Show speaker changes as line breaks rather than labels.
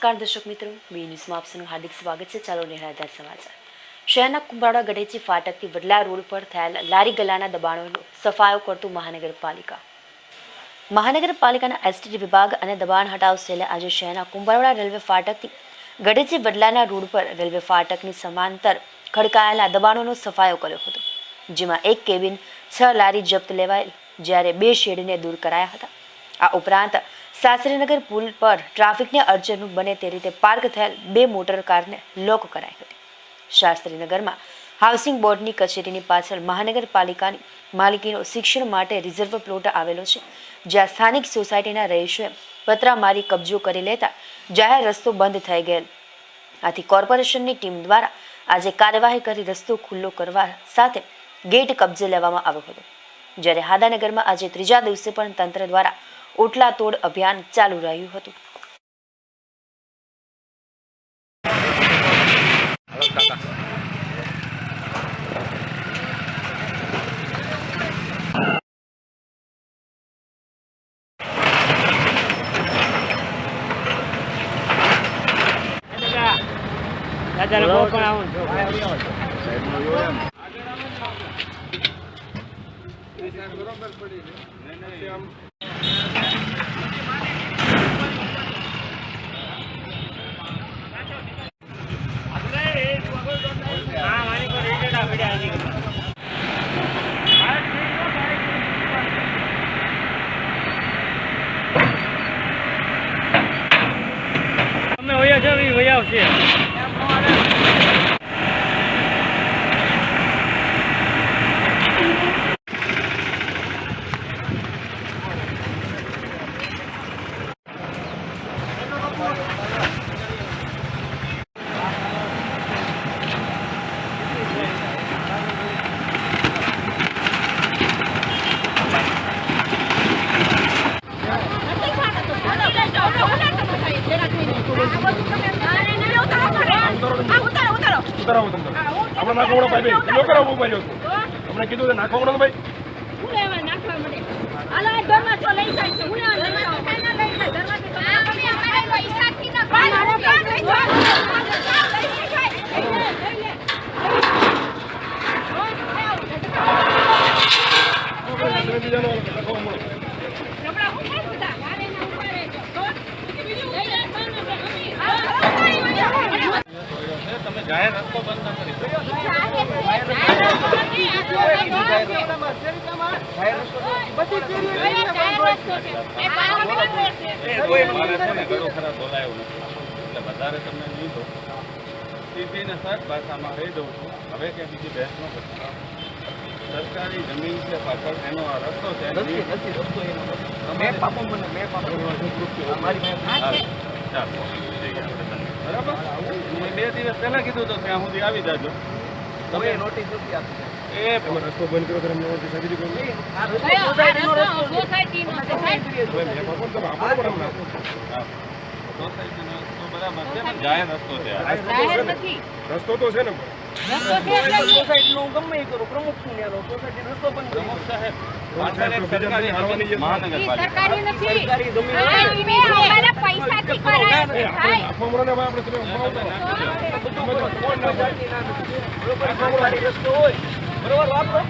નમસ્કાર દર્શક મિત્રો, બી ન્યૂઝમાં આપનું હાર્દિક સ્વાગત છે। ચાલો નિહાળતા સમાચાર। શહેરના કુંભારવાડા ગઢેચી ફાટકથી વડલા રોડ પર થયેલ લારી ગલ્લાના દબાણોનો સફાયો કરતું મહાનગરપાલિકાના એસટી વિભાગ અને દબાણ હટાવ સેલે આજે શહેરના કુંભારવાડા રેલવે ફાટકથી ગઢેચી વડલાના રોડ પર રેલવે ફાટકની સમાંતર ખડકાયેલા દબાણોનો સફાયો કર્યો હતો, જેમાં એક કેબિન, 6 લારી જપ્ત લેવાયેલ, જ્યારે 2 શેડને દૂર કરાયા હતા। આ ઉપરાંત શાસ્ત્રીનગર પુલ પર ટ્રાફિકને અડચણરૂપ બને તે રીતે પાર્ક થયેલ 2 મોટર કારને લોક કરાઈ હતી। શાસ્ત્રીનગરમાં હાઉસિંગ બોર્ડની કચેરીની પાછળ મહાનગરપાલિકાની માલિકીનો શિક્ષણ માટે રિઝર્વ પ્લોટ આવેલો છે, જ્યાં સ્થાનિક સોસાયટીના રહીશોએ પતરા મારી કબજો કરી લેતા જાહેર રસ્તો બંધ થઈ ગયેલ। આથી કોર્પોરેશનની ટીમ દ્વારા આજે કાર્યવાહી કરી રસ્તો ખુલ્લો કરવા સાથે ગેટ કબજે લેવામાં આવ્યો હતો, જ્યારે હાદાનગરમાં આજે ત્રીજા દિવસે પણ તંત્ર દ્વારા ઓટલા તોડ અભિયાન ચાલુ રહ્યું હતું।
हमने कीधु नाखो भाई जाहिर रस्तो बंद न करी વધારે તમને નહીં દો, સીધી ને સર ભાષામાં કહી દઉં છું। હવે કે બીજી બહેસ ન કરતા, સરકારી જમીન છે પાછળ, એનો આ રસ્તો છે, બરાબર। 2 દિવસ પહેલા કીધું તો ત્યાં સુધી આવી જાજો, તમે નોટિસ નથી આપી। એ રસ્તો બંધ કરો, તમે નોટિસ આપી દીધો, સોસાયટીનો રસ્તો છે, સોસાયટીનો બરાબર છે, જાહેર રસ્તો છે, રસ્તો તો છે ને, સોસાયટીનો હું ગમે કરું, પ્રમુખ છું ને, સોસાયટી રસ્તો પણ પ્રમુખ સાહેબ સરકારી નથી, સરકારી જમીન અમારા પૈસાથી કરાય છે, રસ્તો હોય બરોબર વાપરો।